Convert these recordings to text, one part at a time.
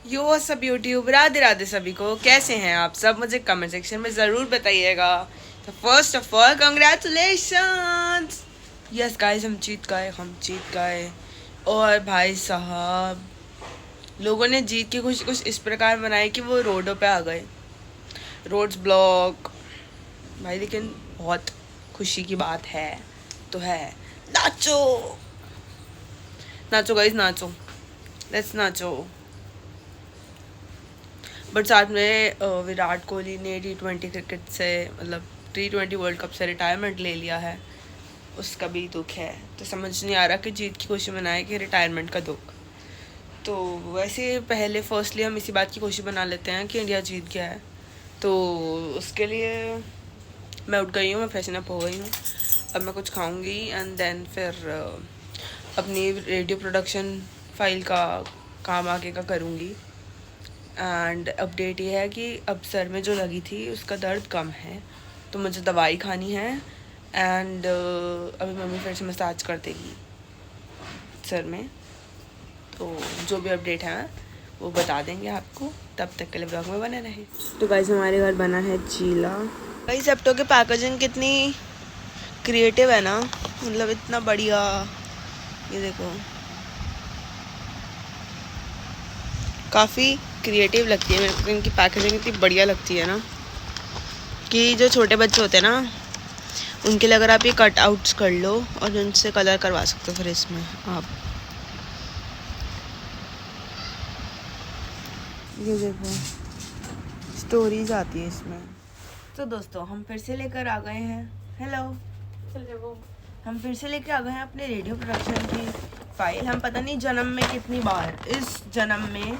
यो सब यूट्यूब राधे राधे सभी को, कैसे हैं आप सब? मुझे कमेंट सेक्शन में ज़रूर बताइएगा। तो first of all congratulations. Yes guys, हम जीत गए। और भाई साहब, लोगों ने जीत की खुशी कुछ इस प्रकार मनाई कि वो रोडों पे आ गए, रोड्स ब्लॉक भाई। लेकिन बहुत खुशी की बात है तो है, नाचो नाचो गाइस, नाचो, लेट्स नाचो। बट साथ में विराट कोहली ने T20 क्रिकेट से, मतलब T20 वर्ल्ड कप से रिटायरमेंट ले लिया है। उसका भी दुख है, तो समझ नहीं आ रहा कि जीत की खुशी मनाए कि रिटायरमेंट का दुख। तो वैसे पहले फर्स्टली हम इसी बात की खुशी मना लेते हैं कि इंडिया जीत गया है। तो उसके लिए मैं उठ गई हूँ, मैं फ्रेशन अप हो गई हूँ। अब मैं कुछ खाऊंगी एंड देन फिर अपनी रेडियो प्रोडक्शन फाइल का काम आगे का करूँगी। एंड अपडेट ये है कि अब सर में जो लगी थी उसका दर्द कम है, तो मुझे दवाई खानी है। एंड अभी मम्मी फिर से मसाज कर देगी सर में। तो जो भी अपडेट है वो बता देंगे आपको, तब तक के लिए ब्लॉग में बने रहे। तो गाइस, हमारे घर बना है चीला। भाई सेप्टो की पैकेजिंग कितनी क्रिएटिव है ना, मतलब इतना बढ़िया। ये देखो, काफ़ी क्रिएटिव लगती है मेरे को। इनकी पैकेजिंग इतनी बढ़िया लगती है ना कि जो छोटे बच्चे होते हैं ना, उनके लिए अगर आप ये कट आउट्स कर लो और उनसे कलर करवा सकते हो फिर इसमें आप। ये देखो, स्टोरीज आती है इसमें। तो दोस्तों, हम फिर से लेकर आ गए हैं, हेलो, हम फिर से लेकर आ गए हैं अपने रेडियो प्रोडक्शन की फाइल। हम पता नहीं जन्म में कितनी बार, इस जन्म में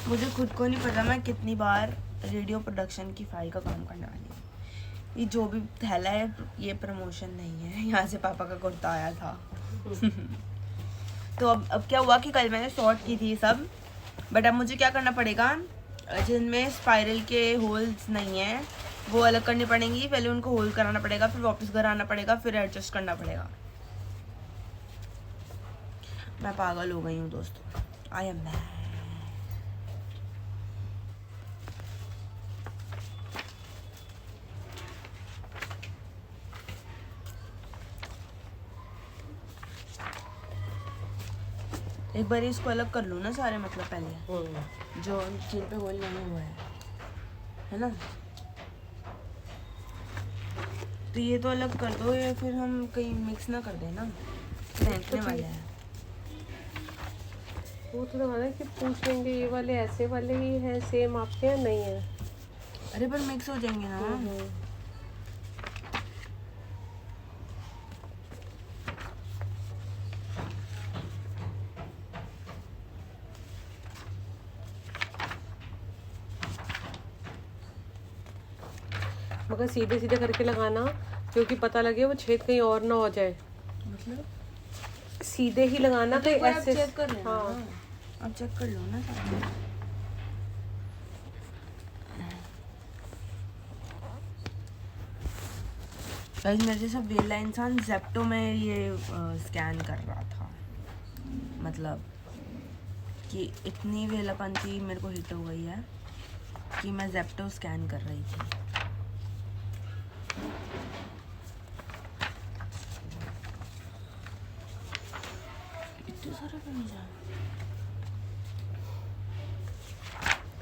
मुझे खुद को नहीं पता मैं कितनी बार रेडियो प्रोडक्शन की फाइल का काम करने वाली हूँ। ये जो भी थैला है ये प्रमोशन नहीं है, यहाँ से पापा का कुर्ता आया था। तो अब क्या हुआ कि कल मैंने शॉर्ट की थी सब, बट अब मुझे क्या करना पड़ेगा, जिनमें स्पाइरल के होल्स नहीं है वो अलग करनी पड़ेंगी। पहले उनको होल कराना पड़ेगा, फिर वापस घर आना पड़ेगा, फिर एडजस्ट करना पड़ेगा। मैं पागल हो गई हूँ दोस्तों, आई एम मैड। एक बार इसको अलग कर लूँ ना सारे, मतलब पहले जो जिन पे होल नहीं हुआ है ना, तो ये तो अलग कर दो, या फिर हम कहीं मिक्स ना कर देना, फेंकने वाले हैं। वो तो लगा कि पूछ लेंगे ये वाले ऐसे वाले ही हैं सेम आपके या नहीं है। अरे पर मिक्स हो जाएंगे ना। मगर सीधे सीधे करके लगाना, क्योंकि पता लगे वो छेद कहीं और ना हो जाए। मतलब सीधे ही लगाना, तो कहीं ऐसे। चेक कर लेना। हाँ, आप चेक कर लो ना साथ में। गाइस, मेरे जैसा वेला इंसान ज़ेप्टो में ये स्कैन कर रहा था, मतलब कि इतनी वेलापंती मेरे को हिट हो गई है कि मैं ज़ेप्टो स्कैन कर रही थी। इतने सारे पिज़्ज़ा।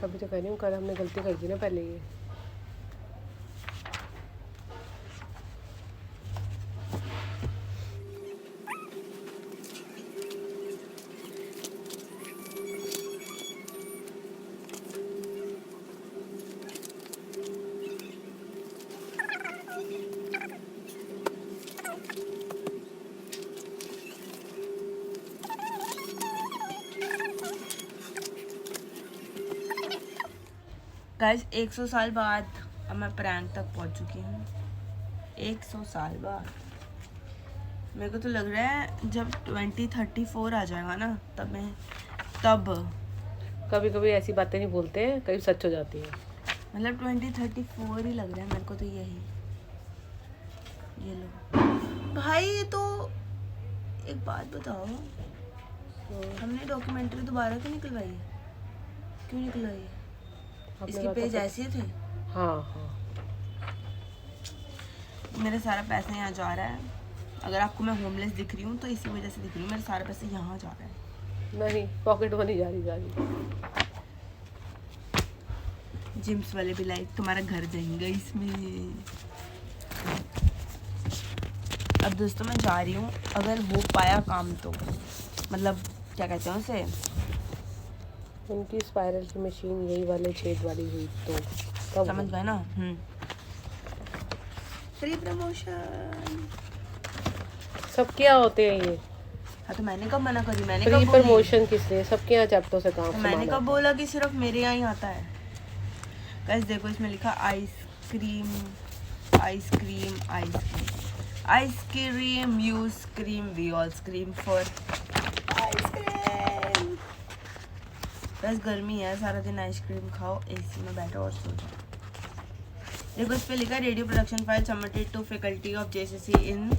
कभी तो कह रही हूँ, कल हमने गलती कर दी ना पहले ये। गाइस, 100 साल बाद अब मैं प्रैंक तक पहुंच चुकी हूँ। 100 साल बाद मेरे को तो लग रहा है जब 2034 आ जाएगा ना, तब कभी कभी ऐसी बातें नहीं बोलते हैं, कभी सच हो जाती है। मतलब 2034 ही लग रहा है मेरे को तो। यही ये लो भाई। तो एक बात बताओ, हमने डॉक्यूमेंट्री दोबारा क्यों निकलवाई है? क्यों निकला ये? आपने इसके कहा था पेज ऐसे थे। हाँ हाँ मेरा सारा पैसा यहाँ जा रहा है। अगर आपको मैं होमलेस दिख रही हूँ तो इसी वजह से दिख रही हूँ। मेरा सारा पैसा यहाँ जा रहा है। नहीं, पॉकेट मनी जा रही। जिम्स वाले भी लाइक तुम्हारा घर जाएंगे इसमें। अब दोस्तों मैं जा रही हूँ, अगर हो पाया काम तो मतलब क्या कहते हैं उसे, उनकी स्पाइरल की मशीन यही वाले छेद वाली हुई तो तब समझ गए ना। फ्री प्रमोशन सबके यहाँ होते हैं ये। हाँ तो मैंने कब मना करी? मैंने फ्री कब बोली? प्रमोशन किस लिए? सबके यहाँ चैप्टों से काम तो मैंने संभाला। कब बोला कि सिर्फ मेरे यहाँ ही आता है? गाइस देखो इसमें लिखा ice cream ice cream ice cream ice cream you scream we all scream for ice cream. बस गर्मी है, सारा दिन आइसक्रीम खाओ, एसी में बैठो और सो जाओ। देखो इस पे लिखा है radio production file submitted to faculty of JCC in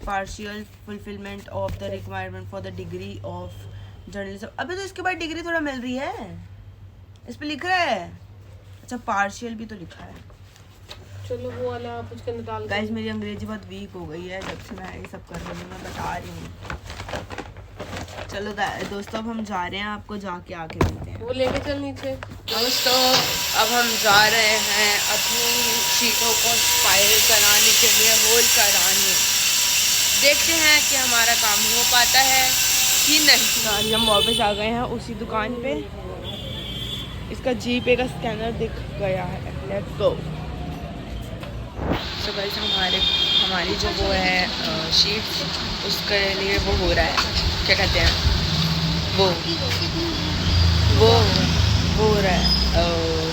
partial fulfilment of the requirement for the degree of journalism. अबे तो इसके बाद डिग्री थोड़ा मिल रही है, इस पे लिख रहा है। अच्छा पार्शियल भी तो लिखा है। चलो वो वाला आप उसके अंदर डाल। गाइस मेरी अंग्रेजी बहुत वीक हो गई है जब से मैं ये सब कर रही हूँ, मैं बता रही हूँ। चलो दोस्तों अब हम जा रहे हैं, आपको जाके आके मिलते हैं। वो लेके चल नीचे। दोस्तों अब हम जा रहे हैं अपनी शीटों को स्पाइरल कराने के लिए, होल कराने। देखते हैं कि हमारा काम हो पाता है कि नहीं। आज हम वापस आ गए हैं उसी दुकान पे। इसका जीपे का स्कैनर दिख गया है। Let's go. सो गाइस हमारी जो वो है शीट्स, उसके लिए वो हो रहा है, क्या कहते हैं वो हो रहा है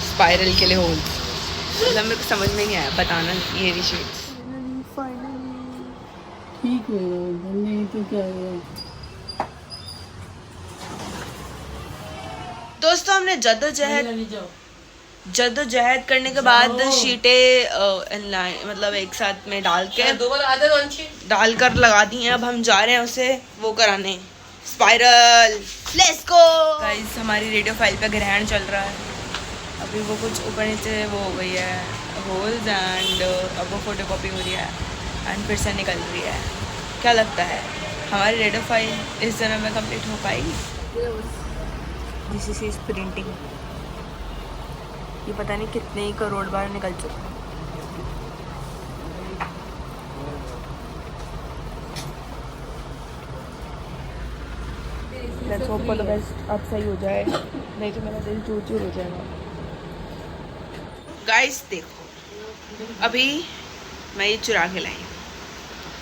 स्पाइरल के लिए होल। मतलब मेरे को समझ में नहीं आया बताना ये भी शीट्स। ठीक होगा, नहीं तो क्या होगा। दोस्तों हमने जद्दोजहद करने के बाद शीटें मतलब एक साथ में डाल कर लगा दी हैं। अब हम जा रहे हैं उसे वो कराने, स्पाइरल। Let's go guys. हमारी रेडियो फाइल पे ग्रहण चल रहा है अभी, वो कुछ ऊपर नीचे वो हो गई है होल्स एंड अब वो फोटोकॉपी हो रही है एंड फिर से निकल रही है। क्या लगता है हमारी रेडियो फाइल इस दिनों में कंप्लीट हो पाएगी? This is printing. ये पता नहीं कितने ही करोड़ बार निकल चुका है। Let's hope for the best, अब सही हो जाए, नहीं तो मेरा दिल चूर चूर हो जाएगा। गाइस देखो अभी मैं ये चुरा के लाई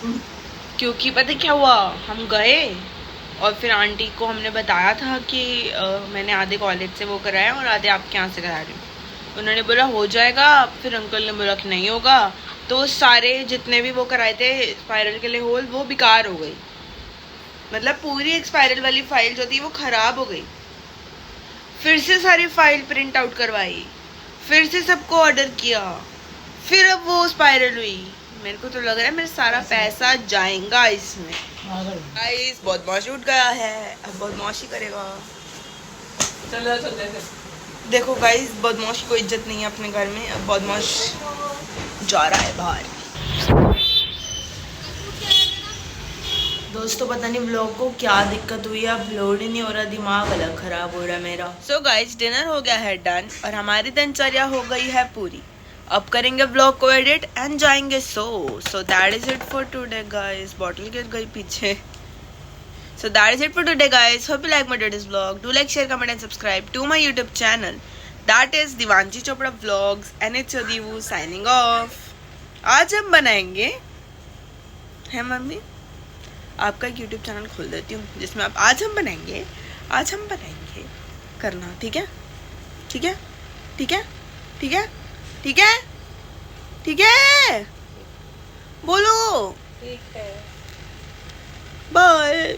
हूँ, क्योंकि पता क्या हुआ, हम गए और फिर आंटी को हमने बताया था कि मैंने आधे कॉलेज से वो कराया और आधे आपके यहाँ से करा रही हूँ। उन्होंने बोला हो जाएगा, फिर अंकल ने बोला कि नहीं होगा, तो सारे जितने भी वो कराए थे स्पाइरल के लिए होल वो बेकार हो गई। मतलब पूरी एक स्पाइरल वाली फाइल जो थी वो ख़राब हो गई। फिर से सारी फाइल प्रिंट आउट करवाई, फिर से सबको ऑर्डर किया, फिर अब वो स्पाइरल हुई। मेरे को तो लग रहा है मेरा सारा पैसा जाएगा इसमें। गाइस बदमाश उठ गया है, अब बदमाशी करेगा। देखो गाइस बदमाश को इज्जत नहीं है अपने घर में, अब बदमाश जा रहा है बाहर। दोस्तों पता नहीं व्लॉग को क्या दिक्कत हुई है, अब लोड ही नहीं हो रहा, दिमाग अलग खराब हो रहा है मेरा। सो गाइस डिनर हो गया है डन और हमारी दिनचर्या हो गई है पूरी। अब करेंगे व्लॉग को एडिट एंड जाएंगे so that is it for today guys. Bottle गिर गई पीछे। So that is it for today guys. Hope you like my today's vlog. Do like, share, comment and subscribe to my YouTube channel. That is Divanshi Chopra Vlogs and it's your Divu signing off. आज हम बनाएंगे, है mummy, आपका एक YouTube channel खोल देती हूँ जिसमें आप आज हम बनाएंगे करना, ठीक है? ठीक है? ठीक है? ठीक है? ठीक है? ठीक है? बोलो। ठीक है। बाय।